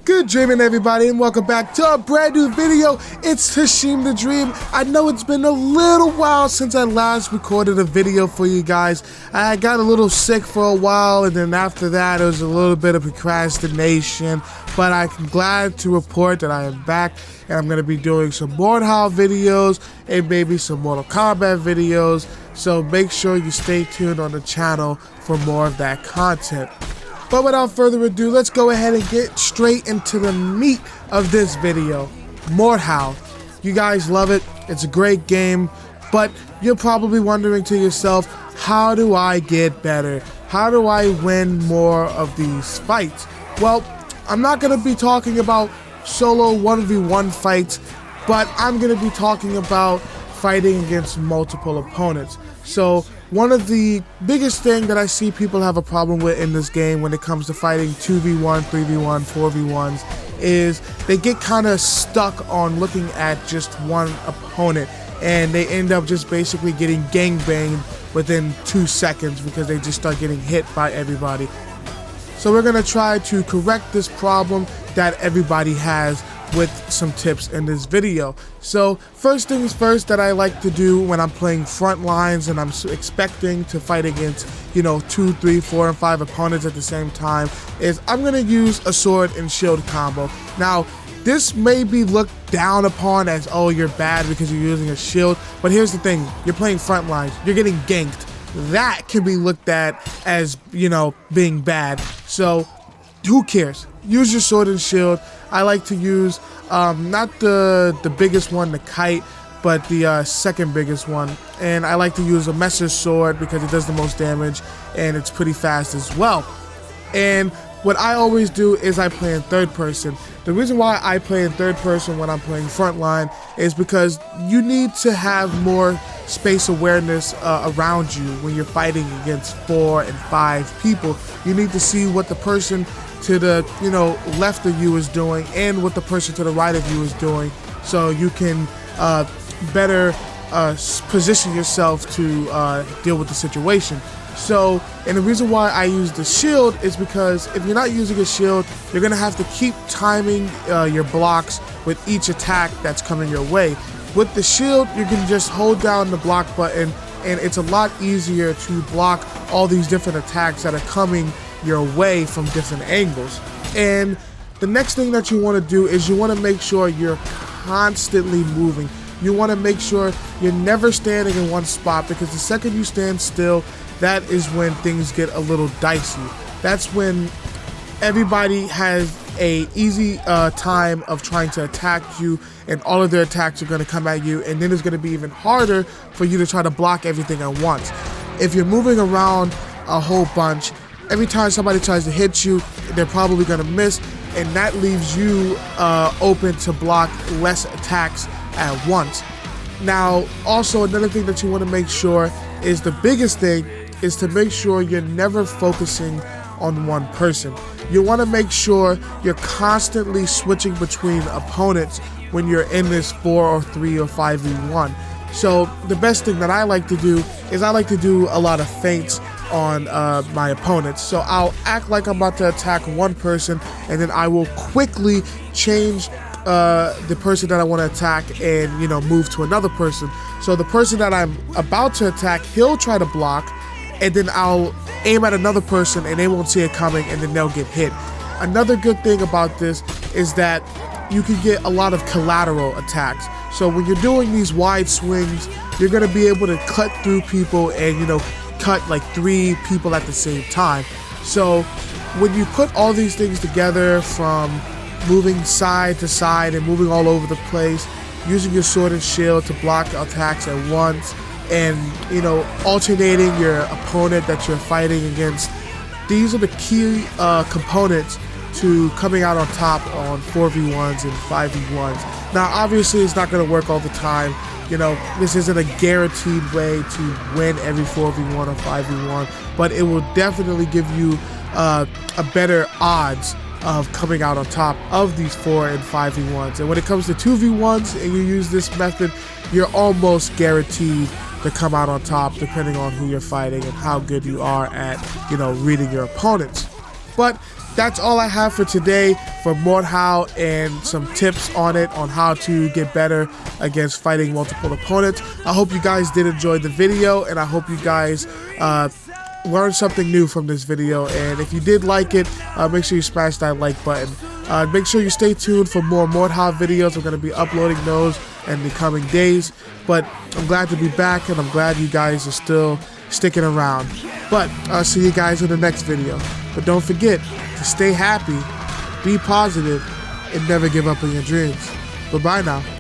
Good dreaming, everybody, and welcome back to a brand new video. It's Hashim the Dream. I know it's been a little while since I last recorded a video for you guys. I got a little sick for a while, and then after that, it was a little bit of procrastination. But I'm glad to report that I am back, and I'm going to be doing some Mordhau videos and maybe some Mortal Kombat videos. So make sure you stay tuned on the channel for more of that content. But without further ado, let's go ahead and get straight into the meat of this video. Mordhau. You guys love it. It's a great game, but you're probably wondering to yourself, how do I get better? How do I win more of these fights? Well, I'm not going to be talking about solo 1v1 fights, but I'm going to be talking about fighting against multiple opponents. So one of the biggest thing that I see people have a problem with in this game when it comes to fighting 2v1, 3v1, 4v1s is they get kind of stuck on looking at just one opponent, and they end up just basically getting gangbanged within 2 seconds because they just start getting hit by everybody. So we're going to try to correct this problem that everybody has with some tips in this video. So first things first that I like to do when I'm playing front lines and I'm expecting to fight against, 2, 3, 4, and 5 opponents at the same time is I'm going to use a sword and shield combo. Now, this may be looked down upon as, oh, you're bad because you're using a shield, but here's the thing, you're playing front lines, you're getting ganked. That can be looked at as, being bad. So who cares? Use your sword and shield. I like to use not the biggest one, the kite, but the second biggest one. And I like to use a messer sword because it does the most damage and it's pretty fast as well. And what I always do is I play in third person. The reason why I play in third person when I'm playing frontline is because you need to have more space awareness around you when you're fighting against 4 and 5 people. You need to see what the person to the left of you is doing and what the person to the right of you is doing, so you can better position yourself to deal with the situation. So, and the reason why I use the shield is because if you're not using a shield, you're going to have to keep timing your blocks with each attack that's coming your way. With the shield, you can just hold down the block button, and it's a lot easier to block all these different attacks that are coming your way from different angles. And the next thing that you want to do is you want to make sure you're constantly moving. You want to make sure you're never standing in one spot, because the second you stand still, that is when things get a little dicey. That's when everybody has a easy time of trying to attack you, and all of their attacks are going to come at you, and then it's going to be even harder for you to try to block everything at once. If you're moving around a whole bunch, every time somebody tries to hit you, they're probably going to miss, and that leaves you open to block less attacks at once. Now, also another thing that you want to make sure is, the biggest thing is to make sure you're never focusing on one person. You want to make sure you're constantly switching between opponents when you're in this 4 or 3 or 5v1. So the best thing that I like to do is I like to do a lot of feints on my opponents. So I'll act like I'm about to attack one person, and then I will quickly change the person that I want to attack and move to another person. So the person that I'm about to attack, he'll try to block, and then I'll aim at another person and they won't see it coming, and then they'll get hit. Another good thing about this is that you can get a lot of collateral attacks. So when you're doing these wide swings, you're going to be able to cut through people and cut like 3 people at the same time. So when you put all these things together, from moving side to side and moving all over the place, using your sword and shield to block attacks at once, and alternating your opponent that you're fighting against, these are the key components to coming out on top on 4v1s and 5v1s. Now obviously it's not going to work all the time. This isn't a guaranteed way to win every 4v1 or 5v1, but it will definitely give you a better odds of coming out on top of these 4 and 5v1s. And when it comes to 2v1s and you use this method, you're almost guaranteed to come out on top, depending on who you're fighting and how good you are at, reading your opponents. But that's all I have for today for Mordhau and some tips on it, on how to get better against fighting multiple opponents. I hope you guys did enjoy the video, and I hope you guys learned something new from this video. And if you did like it, make sure you smash that like button. Make sure you stay tuned for more Mordhau videos. I'm going to be uploading those in the coming days. But I'm glad to be back, and I'm glad you guys are still sticking around. But I'll see you guys in the next video. But don't forget to stay happy, be positive, and never give up on your dreams. Bye-bye now.